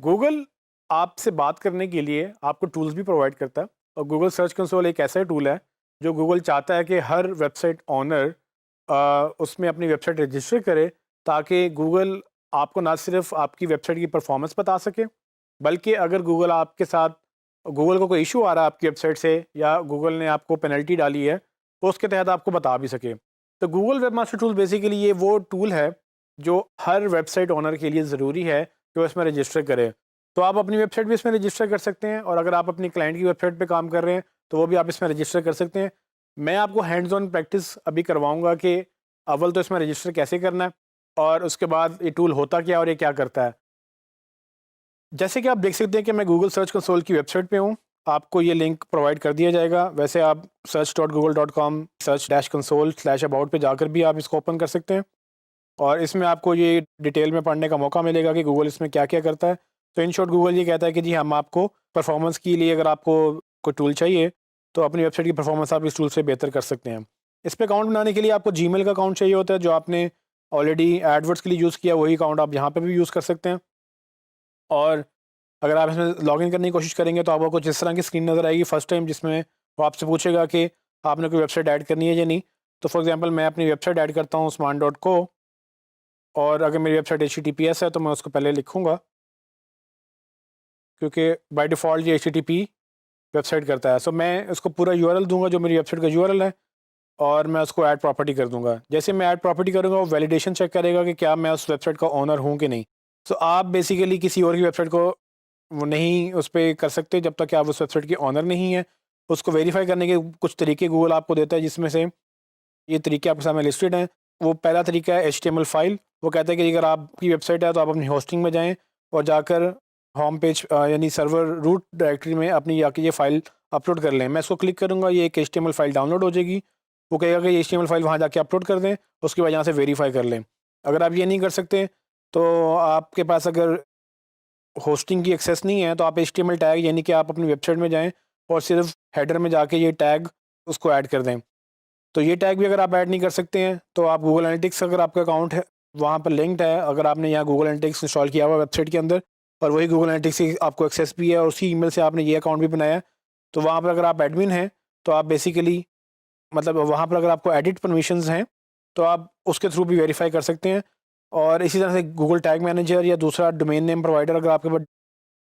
Google आपसे बात करने के लिए आपको टूल्स भी प्रोवाइड करता है और गूगल सर्च कंसोल एक ऐसा टूल है जो गूगल चाहता है कि हर वेबसाइट ओनर उसमें अपनी वेबसाइट रजिस्टर करे ताकि गूगल आपको ना सिर्फ आपकी वेबसाइट की परफॉर्मेंस बता सके बल्कि अगर गूगल को कोई इशू आ रहा है आपकी वेबसाइट से या गूगल ने आपको पेनल्टी डाली है तो उसके तहत आपको बता भी सके। तो गूगल वेबमास्टर टूल बेसिकली ये वो टूल है जो हर वेबसाइट ओनर के लिए ज़रूरी है कि वो इसमें रजिस्टर करे। तो आप अपनी वेबसाइट भी इसमें रजिस्टर कर सकते हैं और अगर आप अपनी क्लाइंट की वेबसाइट पे काम कर रहे हैं तो वो भी आप इसमें रजिस्टर कर सकते हैं। मैं आपको हैंड्स ऑन प्रैक्टिस अभी करवाऊंगा कि अव्वल तो इसमें रजिस्टर कैसे करना है और उसके बाद ये टूल होता क्या है और ये क्या करता है। जैसे कि आप देख सकते हैं कि मैं गूगल सर्च कंसोल की वेबसाइट पे हूँ। आपको ये लिंक प्रोवाइड कर दिया जाएगा। वैसे आप search.google.com search-console/about पे जाकर भी आप इसको ओपन कर सकते हैं और इसमें आपको ये डिटेल में पढ़ने का मौका मिलेगा कि गूगल इसमें क्या क्या करता है। तो इन शॉर्ट गूगल ये कहता है कि जी हम आपको परफॉर्मेंस के लिए अगर आपको कोई टूल चाहिए तो अपनी वेबसाइट की परफॉर्मेंस आप इस टूल से बेहतर कर सकते हैं। इस पर अकाउंट बनाने के लिए आपको जीमेल का अकाउंट चाहिए होता है जो आपने ऑलरेडी एडवर्ड्स के लिए यूज़ किया, वही अकाउंट आप यहाँ पर भी यूज़ कर सकते हैं। और अगर आप इसमें लॉगिन करने की कोशिश करेंगे तो आपको कुछ इस तरह की स्क्रीन नज़र आएगी फर्स्ट टाइम, जिसमें वो आपसे पूछेगा कि आपने कोई वेबसाइट ऐड करनी है या नहीं। तो फॉर एग्जांपल मैं अपनी वेबसाइट ऐड करता हूँ usman.co और अगर मेरी वेबसाइट HTTPS है तो मैं उसको पहले लिखूँगा क्योंकि बाय डिफ़ॉल्ट ये HTTP वेबसाइट करता है। सो मैं उसको पूरा URL दूँगा जो मेरी वेबसाइट का URL है और मैं उसको ऐड प्रॉपर्टी कर दूँगा। जैसे मैं ऐड प्रॉपर्टी करूँगा वो वैलिडेशन चेक करेगा कि क्या मैं उस वेबसाइट का ओनर हूँ कि नहीं। सो आप बेसिकली किसी और की वेबसाइट को वो नहीं उस पे कर सकते जब तक कि आप उस वेबसाइट के ओनर नहीं हैं। उसको वेरीफ़ाई करने के कुछ तरीके गूगल आपको देता है जिसमें से ये तरीके आपके सामने लिस्टेड हैं। वो पहला तरीका है HTML फ़ाइल। वो कहता है कि अगर आपकी वेबसाइट है तो आप अपनी होस्टिंग में जाएँ और जाकर होम पेज यानी सर्वर रूट डायरेक्टरी में अपनी जाके ये फ़ाइल अपलोड कर लें। मैं इसको क्लिक करूँगा, ये एक HTML फ़ाइल डाउनलोड हो जाएगी। वो कहेगा कि ये HTML फ़ाइल वहाँ जाके अपलोड कर दें, उसके बाद यहाँ से वेरीफ़ाई कर लें। अगर आप ये नहीं कर सकते तो आपके पास अगर होस्टिंग की एक्सेस नहीं है तो आप HTML टैग यानी कि आप अपनी वेबसाइट में जाएँ और सिर्फ हेडर में जाके ये टैग उसको ऐड कर दें। तो ये टैग भी अगर आप ऐड नहीं कर सकते हैं तो आप गूगल एनालिटिक्स अगर आपका अकाउंट है वहाँ पर लिंक्ड है, अगर आपने यहाँ गूगल एनालिटिक्स इंस्टॉल किया हुआ वेबसाइट के अंदर और वही गूगल एनालिटिक्स की आपको एक्सेस भी है और उसी ईमेल से आपने ये अकाउंट भी बनाया है, तो वहाँ पर अगर आप एडमिन हैं तो आप बेसिकली मतलब वहाँ पर अगर आपको एडिट परमिशंस हैं तो आप उसके थ्रू भी वेरीफाई कर सकते हैं। और इसी तरह से गूगल टैग मैनेजर या दूसरा डोमेन नेम प्रोवाइडर अगर आपके पास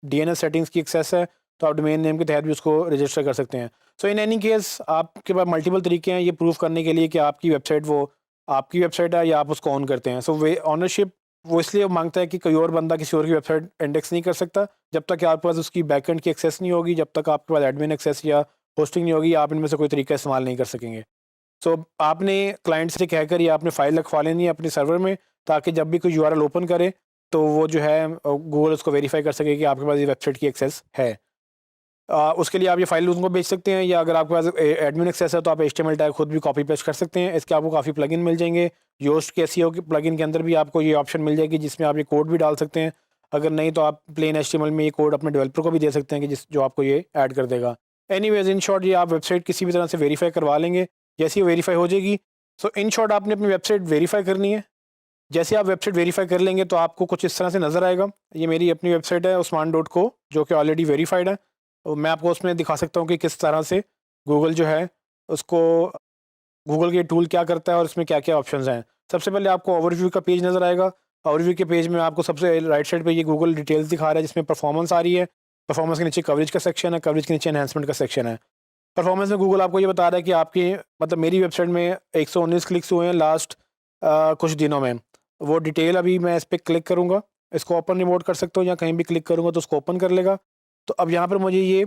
DNS सेटिंग्स की एक्सेस है तो आप डोमेन नेम के तहत भी उसको रजिस्टर कर सकते हैं। सो इन एनी केस आपके पास मल्टीपल तरीके हैं ये प्रूव करने के लिए कि आपकी वेबसाइट वो आपकी वेबसाइट है या आप उसको ऑन करते हैं। सो वे ऑनरशिप वो इसलिए मांगता है कि कोई और बंदा किसी और की वेबसाइट इंडेक्स नहीं कर सकता जब तक कि आपके पास उसकी बैकएंड की एक्सेस नहीं होगी, जब तक आपके पास एडमिन एक्सेस या होस्टिंग नहीं होगी, आप इनमें से कोई तरीका इस्तेमाल नहीं कर सकेंगे। सो आपने क्लाइंट से कहकर या आपने फ़ाइल रखवा लेनी है अपने सर्वर में ताकि जब भी कोई URL ओपन करे तो वो जो है गूगल उसको वेरीफाई कर सके कि आपके पास ये वेबसाइट की एक्सेस है। उसके लिए आप ये फ़ाइल उनको भेज सकते हैं या अगर आपके पास एडमिन एक्सेस है तो आप HTML टैग खुद भी कॉपी पेस्ट कर सकते हैं। इसके आपको काफ़ी प्लगइन मिल जाएंगे। योस्ट के SEO के प्लगइन के अंदर भी आपको ये ऑप्शन मिल जाएगी जिसमें आप ये कोड भी डाल सकते हैं। अगर नहीं तो आप प्लेन HTML में ये कोड अपने डेवलपर को भी दे सकते हैं कि जो आपको ये ऐड कर देगा। एनीवेज इन शॉर्ट ये आप वेबसाइट किसी भी तरह से वेरीफाई करवा लेंगे। जैसे ही वेरीफाई हो जाएगी सो इन शॉर्ट आपने अपनी वेबसाइट वेरीफाई करनी है। जैसे आप वेबसाइट वेरीफाई कर लेंगे तो आपको कुछ इस तरह से नज़र आएगा। ये मेरी अपनी वेबसाइट है usman.co जो कि ऑलरेडी वेरीफाइड है। तो मैं आपको उसमें दिखा सकता हूँ कि किस तरह से गूगल जो है उसको गूगल के टूल क्या करता है और इसमें क्या क्या ऑप्शंस हैं। सबसे पहले आपको ओवरव्यू का पेज नज़र आएगा। ओवरव्यू के पेज में आपको सबसे राइट साइड पे ये गूगल डिटेल्स दिखा रहा है जिसमें परफॉर्मेंस आ रही है। परफॉर्मेंस के नीचे कवरेज का सेक्शन है, कवरेज के नीचे एनहांसमेंट का सेक्शन है। परफॉर्मेंस में गूगल आपको ये बता रहा है कि आपकी मतलब मेरी वेबसाइट में 119 क्लिक्स हुए हैं लास्ट कुछ दिनों में। वो डिटेल अभी मैं इस पर क्लिक करूँगा, इसको ओपन रिमोट कर सकता हूँ या कहीं भी क्लिक करूँगा तो उसको ओपन कर लेगा। तो अब यहाँ पर मुझे ये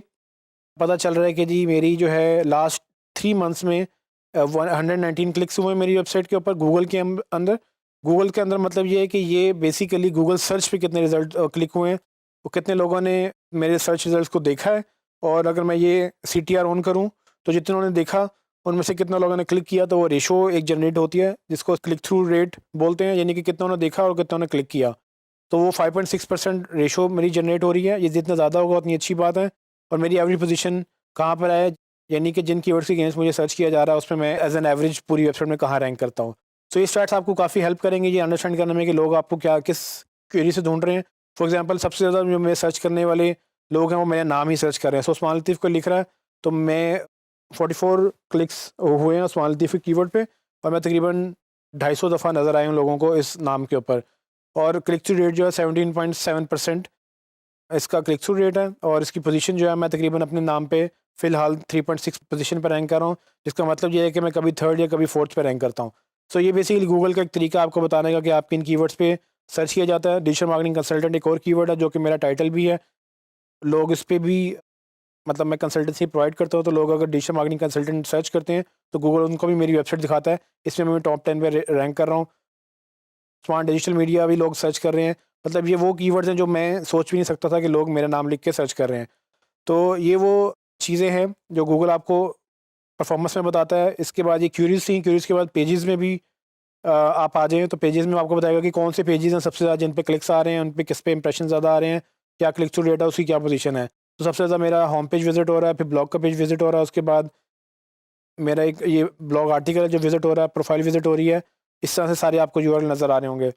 पता चल रहा है कि जी मेरी जो है लास्ट 3 मंथ्स में 119 क्लिक्स हुए हैं मेरी वेबसाइट के ऊपर गूगल के अंदर। गूगल के अंदर मतलब ये है कि ये बेसिकली गूगल सर्च पे कितने रिजल्ट क्लिक हुए हैं, वो कितने लोगों ने मेरे सर्च रिजल्ट्स को देखा है। और अगर मैं ये CTR ऑन करूँ तो जितनों ने देखा उनमें से कितने लोगों ने क्लिक किया, तो वो रेशो एक जनरेट होती है जिसको क्लिक थ्रू रेट बोलते हैं, यानी कि कितनों ने देखा और कितनों ने क्लिक किया। तो वो 5.6% रेशो मेरी जनरेट हो रही है। ये जितना ज़्यादा होगा उतनी अच्छी बात है। और मेरी एवरेज पोजीशन कहाँ पर है, यानी कि जिन कीवर्ड्स के अगेंस्ट मुझे सर्च किया जा रहा है उसमें मैं एज एन एवरेज पूरी वेबसाइट में कहाँ रैंक करता हूँ। सो ये स्टैट्स आपको काफ़ी हेल्प करेंगे ये अंडरस्टैंड करने में कि लोग आपको क्या किस क्वेरी से ढूंढ रहे हैं। फॉर एग्जांपल सबसे ज़्यादा जो मैं सर्च करने वाले लोग हैं वो मेरा नाम ही सर्च कर रहे हैं। सो उस्मान लतीफ़ को लिख रहा है तो मैं 44 क्लिक्स हुए हैं उस्मान लतीफ़ के कीवर्ड पे, और मैं तकरीबन 250 दफ़ा नज़र आए उन लोगों को इस नाम के ऊपर। और क्लिक थ्रू रेट जो है 17.7% इसका क्लिक थ्रू रेट है, और इसकी पोजीशन जो है मैं तकरीबन अपने नाम पे फ़िलहाल 3.6 पोजीशन पर रैंक कर रहा हूँ, जिसका मतलब ये है कि मैं कभी थर्ड या कभी फोर्थ पे रैंक करता हूँ। सो ये बेसिकली गूगल का एक तरीका आपको बताने का कि आप किन कीवर्ड्स पे सर्च किया जाता है। डिजिटल मार्केटिंग कंसल्टेंट एक और कीवर्ड है जो कि मेरा टाइटल भी है। लोग इस पे भी, मतलब मैं कंसल्टेंसी प्रोवाइड करता हूँ, तो लोग अगर डिजिटल मार्केटिंग कंसल्टेंट सर्च करते हैं तो गूगल उनको भी मेरी वेबसाइट दिखाता है। इसमें मैं टॉप 10 पे रैंक कर रहा हूँ। स्मार्ट डिजिटल मीडिया भी लोग सर्च कर रहे हैं। मतलब ये वो कीवर्ड्स हैं जो मैं सोच भी नहीं सकता था कि लोग मेरा नाम लिख के सर्च कर रहे हैं। तो ये वो चीज़ें हैं जो गूगल आपको परफॉर्मेंस में बताता है। इसके बाद ये क्यूरीज थी, क्यूरीज के बाद पेजेस में भी आप आ जाएँ तो पेजेस में आपको बताएगा कि कौन से पेजेस हैं सबसे ज़्यादा जिन पे क्लिक्स आ रहे हैं, उन पे किस पे इंप्रेशन ज़्यादा आ रहे हैं, क्या क्लिक थ्रू रेट है, उसकी क्या पोजीशन है। तो सबसे ज़्यादा मेरा होम पेज विजिट हो रहा है, फिर ब्लॉग का पेज विजिट हो रहा है, उसके बाद मेरा एक ये ब्लॉग आर्टिकल है जो विजिट हो रहा है, प्रोफाइल विजिट हो रही है। इस तरह से सारे आपको यूआरएल नज़र आ रहे होंगे।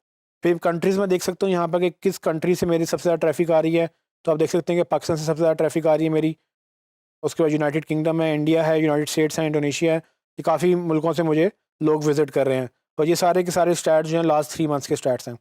फिर कंट्रीज़ में देख सकता हूँ यहाँ पर कि किस कंट्री से मेरी सबसे ज़्यादा ट्रैफिक आ रही है। तो आप देख सकते हैं कि पाकिस्तान से सबसे ज़्यादा ट्रैफिक आ रही है मेरी। उसके बाद यूनाइटेड किंगडम है, इंडिया है, यूनाइटेड स्टेट्स हैं, इंडोनेशिया है। ये काफ़ी मुल्कों से मुझे लोग विजिट कर रहे हैं, और ये सारे के सारे स्टैट्स जो हैं लास्ट 3 मंथ्स के स्टैट्स हैं।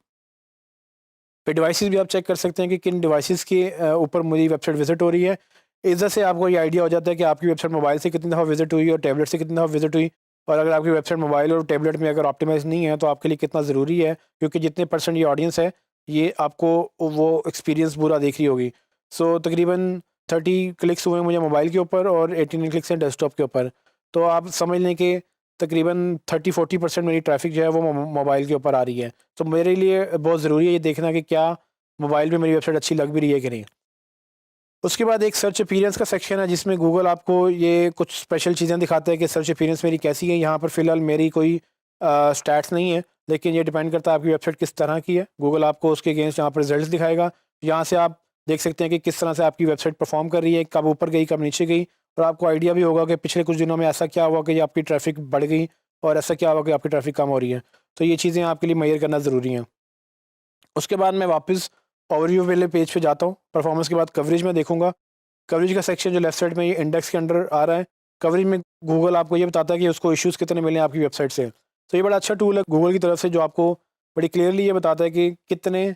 फिर डिवाइसेस भी आप चेक कर सकते हैं कि किन डिवाइसेस के ऊपर मेरी वेबसाइट विजिट हो रही है। इस वजह से आपको ये आइडिया हो जाता है कि आपकी वेबसाइट मोबाइल से कितनी दफ़ा विजिट हुई और टैबलेट से कितनी दफ़ा विजिट हुई। और अगर आपकी वेबसाइट मोबाइल और टैबलेट में अगर ऑप्टिमाइज़ नहीं है तो आपके लिए कितना ज़रूरी है, क्योंकि जितने परसेंट ये ऑडियंस है ये आपको वो एक्सपीरियंस पूरा देख रही होगी। सो तकरीबन 30 क्लिक्स हुए मुझे मोबाइल के ऊपर और 18 क्लिक्स हैं डेस्कटॉप के ऊपर। तो आप समझ लें कि तकरीबन 30-40% मेरी ट्रैफिक जो है वो मोबाइल के ऊपर आ रही है। तो मेरे लिए बहुत ज़रूरी है ये देखना कि क्या मोबाइल पे मेरी वेबसाइट अच्छी लग भी रही है कि नहीं। उसके बाद एक सर्च अपीयरेंस का सेक्शन है जिसमें गूगल आपको ये कुछ स्पेशल चीज़ें दिखाता है कि सर्च अपीयरेंस मेरी कैसी है। यहाँ पर फ़िलहाल मेरी कोई स्टैट्स नहीं है, लेकिन ये डिपेंड करता है आपकी वेबसाइट किस तरह की है। गूगल आपको उसके अगेंस्ट यहाँ पर रिजल्ट्स दिखाएगा। यहाँ से आप देख सकते हैं कि किस तरह से आपकी वेबसाइट परफॉर्म कर रही है, कब ऊपर गई, कब नीचे गई। और आपको आइडिया भी होगा कि पिछले कुछ दिनों में ऐसा क्या हुआ कि आपकी ट्रैफिक बढ़ गई और ऐसा क्या हुआ कि आपकी ट्रैफिक कम हो रही है। तो ये चीज़ें आपके लिए मेजर करना ज़रूरी हैं। उसके बाद मैं वापस ओवरव्यू वाले पेज पे जाता हूँ। परफॉर्मेंस के बाद कवरेज में देखूँगा। कवरेज का सेक्शन जो लेफ्ट साइड में ये इंडेक्स के अंडर आ रहा है। कवरेज में गूगल आपको ये बताता है कि उसको इश्यूज़ कितने मिले हैं आपकी वेबसाइट से। तो ये बड़ा अच्छा टूल है गूगल की तरफ से जो आपको बड़ी क्लियरली ये बताता है कि कितने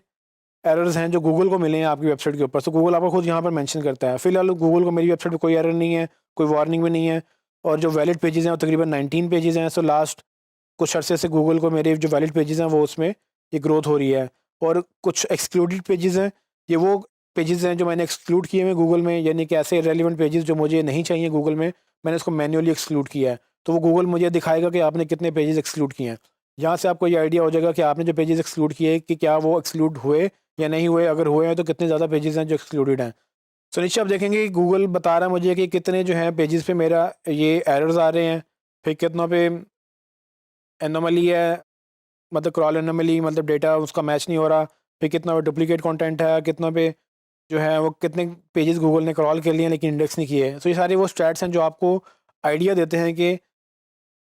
एरर्स हैं जो गूगल को मिले हैं आपकी वेबसाइट के ऊपर। तो गूगल आपको खुद यहाँ पर मेंशन करता है। फिलहाल गूगल को मेरी वेबसाइट पे कोई एरर नहीं है, कोई वार्निंग भी नहीं है, और जो वैलिड पेजेज़ हैं वो तकरीबन 19 पेजेज़ हैं। सो लास्ट कुछ अरसे से गूगल को मेरे जो वैलिड पेजेज़ हैं वो उसमें ये ग्रोथ हो रही है। और कुछ एक्सक्लूडेड पेजेज़ हैं, ये वो पेजेज़ हैं जो मैंने एक्सक्लूड किए हुए गूगल में, यानी कि ऐसे रेलेवेंट पेजेज़ जो मुझे नहीं चाहिए गूगल में, मैंने उसको मैन्युअली एक्सक्लूड किया है। तो वो गूगल मुझे दिखाएगा कि आपने कितने पेजेज़ एक्सक्लूड किए हैं। यहाँ से आपको ये आइडिया हो जाएगा कि आपने जो पेजेज़ एक्सक्लूड किए कि क्या वो एक्सक्लूड हुए या नहीं हुए। अगर हुए हैं तो कितने ज़्यादा पेजेज़ हैं जो एक्सक्लूडेड हैं। सो नीचे आप देखेंगे कि गूगल बता रहा है मुझे कि कितने जो हैं पेजेज़ पे मेरा ये एरर्स आ रहे हैं, फिर कितनों पे एनोमली है, मतलब क्रॉल एनोमली, मतलब डेटा उसका मैच नहीं हो रहा, फिर कितना डुप्लीकेट कंटेंट है, कितना पे जो है वो कितने पेजेस गूगल ने क्रॉल कर लिए लेकिन इंडेक्स नहीं किए। तो ये सारे वो स्टैट्स हैं जो आपको आइडिया देते हैं कि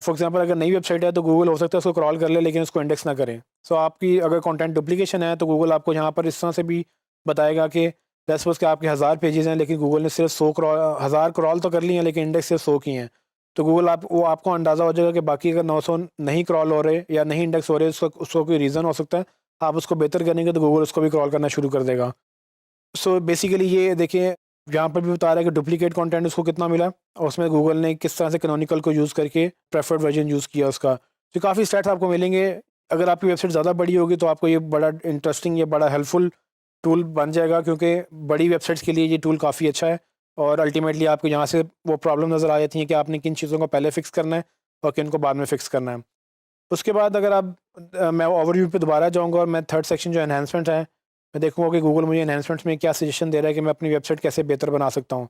फॉर एग्जांपल अगर नई वेबसाइट है तो गूगल हो सकता है उसको क्रॉल कर ले लेकिन उसको इंडेक्स ना करें। सो आपकी अगर कंटेंट डुप्लीकेशन है तो गूगल आपको यहाँ पर इस तरह से भी बताएगा कि लेट्स सपोज कि आपके 1000 पेजेस हैं लेकिन गूगल ने सिर्फ 100 क्रॉल, 1000 क्रॉल तो कर लिए हैं लेकिन इंडेक्स सिर्फ 100 की हैं। तो गूगल वो आपको अंदाज़ा हो जाएगा कि बाकी अगर 900 नहीं क्रॉल हो रहे या नहीं इंडेक्स हो रहे, उसका उसको कोई रीज़न हो सकता है। आप उसको बेहतर करेंगे तो गूगल उसको भी क्रॉल करना शुरू कर देगा। सो बेसिकली ये देखिए यहाँ पर भी बता रहा है कि डुप्लीकेट कंटेंट उसको कितना मिला, और उसमें गूगल ने किस तरह से कैनोनिकल को यूज़ करके प्रेफर्ड वर्जन यूज़ किया उसका। तो काफ़ी स्टैट्स आपको मिलेंगे। अगर आपकी वेबसाइट ज़्यादा बड़ी होगी तो आपको ये बड़ा इंटरेस्टिंग, ये बड़ा हेल्पफुल टूल बन जाएगा, क्योंकि बड़ी वेबसाइट्स के लिए ये टूल काफ़ी अच्छा है। और अल्टीमेटली आपको यहाँ से वो प्रॉब्लम नज़र आ जाती है कि आपने किन चीज़ों को पहले फ़िक्स करना है और किन को बाद में फ़िक्स करना है। उसके बाद अगर आप मैं ओवरव्यू पे दोबारा जाऊँगा और मैं थर्ड सेक्शन जो एनहांसमेंट है, मैं देखूँगा कि गूगल मुझे एनहांसमेंट्स में क्या सजेशन दे रहा है कि मैं अपनी वेबसाइट कैसे बेहतर बना सकता हूँ।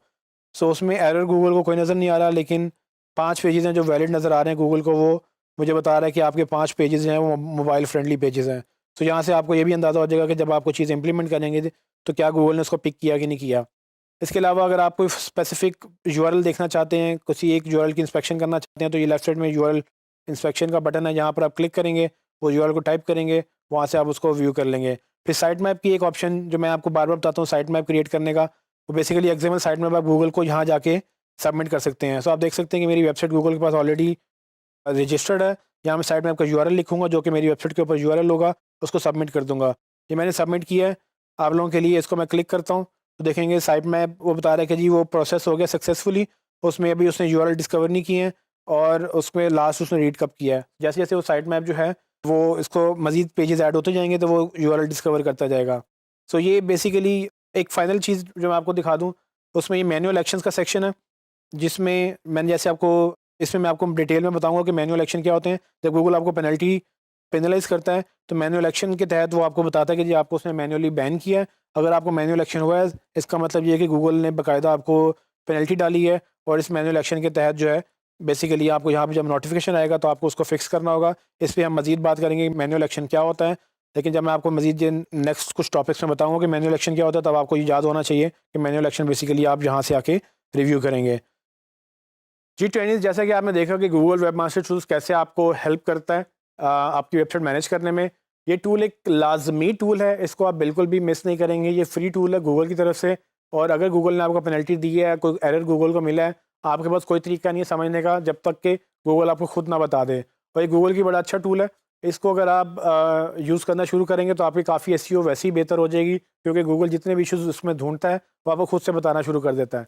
सो उसमें एरर गूगल को कोई नज़र नहीं आ रहा, लेकिन 5 पेजेज़ हैं जो वैलिड नज़र आ रहे हैं गूगल को, वो मुझे बता रहा है कि आपके 5 पेजेज़ हैं वो मोबाइल फ्रेंडली पेजेज़ हैं। तो यहाँ से आपको ये भी अंदाज़ा हो जाएगा कि जब आपको चीज़ इम्प्लीमेंट करेंगे तो क्या गूगल ने उसको पिक किया कि नहीं किया। इसके अलावा अगर आप कोई स्पेसिफिक यूआरएल देखना चाहते हैं, किसी एक यूआरएल की इंस्पेक्शन करना चाहते हैं, तो ये लेफ्ट साइड में यूआरएल इंस्पेक्शन का बटन है, यहाँ पर आप क्लिक करेंगे, वो यूआरएल को टाइप करेंगे, वहाँ से आप उसको व्यू कर लेंगे। फिर साइट मैप की एक ऑप्शन जो मैं आपको बार बार बताता हूँ साइट मैप क्रिएट करने का, वो बेसिकली एक्सएमएल साइट मैप आप गूगल को यहाँ जाके सबमिट कर सकते हैं। सो आप देख सकते हैं कि मेरी वेबसाइट गूगल के पास ऑलरेडी रजिस्टर्ड है। यहाँ मैं साइट मैप का यूआरएल लिखूंगा जो कि मेरी वेबसाइट के ऊपर यूआरएल होगा, उसको सबमिट कर दूंगा। ये मैंने सबमिट किया है आप लोगों के लिए। इसको मैं क्लिक करता हूँ तो देखेंगे साइट मैप वो बता रहा है कि जी वो प्रोसेस हो गया सक्सेसफुली। उसमें अभी उसने यूआरएल डिस्कवर नहीं किए हैं और उसमें लास्ट उसने रीड कब किया है। जैसे जैसे वो साइट मैप जो है वो इसको मज़ीद पेजेस ऐड होते जाएंगे तो वो यूआरएल डिस्कवर करता जाएगा। सो ये बेसिकली एक फ़ाइनल चीज़ जो मैं आपको दिखा दूँ, उसमें ये मैनुअल एक्शंस का सेक्शन है, जिसमें मैंने जैसे आपको इसमें मैं आपको डिटेल में बताऊंगा कि मैनुअल एक्शन क्या होते हैं। जब गूगल आपको पेनलाइज करता है तो मैनुअल एक्शन के तहत वो आपको बताता है कि जी आपको उसने मैनुअली बैन किया है। अगर आपको मैनुअल एक्शन हुआ है इसका मतलब ये है कि गूगल ने बाकायदा आपको पेनल्टी डाली है, और इस मैनुअल एक्शन के तहत जो है बेसिकली आपको यहाँ पे जब नोटिफिकेशन आएगा तो आपको उसको फिक्स करना होगा। इस पर हम मजीद बात करेंगे मैनुअल एक्शन क्या होता है, लेकिन जब मैं आपको मजीद नेक्स्ट कुछ टॉपिक्स में बताऊँगा कि मैनुअल एक्शन क्या होता है तब आपको ये याद होना चाहिए कि मैनुअल एक्शन बेसिकली आप यहाँ से आके रिव्यू करेंगे। जी ट्रेनिंग, जैसा कि आपने देखा कि गूगल वेबमास्टर टूल्स कैसे आपको हेल्प करता है आपकी वेबसाइट मैनेज करने में। ये टूल एक लाजमी टूल है, इसको आप बिल्कुल भी मिस नहीं करेंगे। ये फ्री टूल है गूगल की तरफ से, और अगर गूगल ने आपको पेनल्टी दी है, कोई एरर गूगल को मिला है, आपके पास कोई तरीका नहीं है समझने का जब तक कि गूगल आपको खुद ना बता दे। और ये गूगल की बड़ा अच्छा टूल है, इसको अगर आप यूज़ करना शुरू करेंगे तो आपकी काफ़ी एसईओ वैसे ही बेहतर हो जाएगी, क्योंकि गूगल जितने भी इशूज़ उसमें ढूंढता है वो आपको खुद से बताना शुरू कर देता है।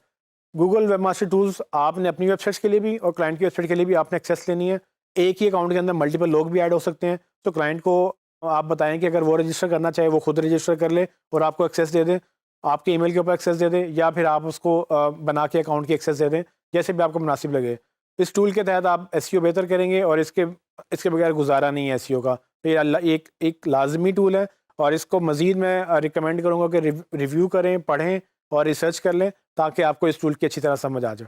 गूगल वेबमास्टर टूल्स आपने अपनी वेबसाइट्स के लिए भी और क्लाइंट की वेबसाइट के लिए भी आपने एक्सेस लेनी है। एक ही अकाउंट के अंदर मल्टीपल लोग भी ऐड हो सकते हैं, तो क्लाइंट को आप बताएं कि अगर वो रजिस्टर करना चाहे वो खुद रजिस्टर कर ले और आपको एक्सेस दे दे, आपके ईमेल के ऊपर एक्सेस दे दे, या फिर आप उसको बना के अकाउंट की एक्सेस दे दें, जैसे भी आपको मुनासिब लगे। इस टूल के तहत आप एसईओ बेहतर करेंगे, और इसके इसके बगैर गुजारा नहीं है एसईओ का। तो ये एक लाजमी टूल है, और इसको मज़ीद मैं रिकमेंड करूँगा कि रिव्यू करें, पढ़ें और रिसर्च कर लें, ताकि आपको इस टूल की अच्छी तरह समझ आ जाए।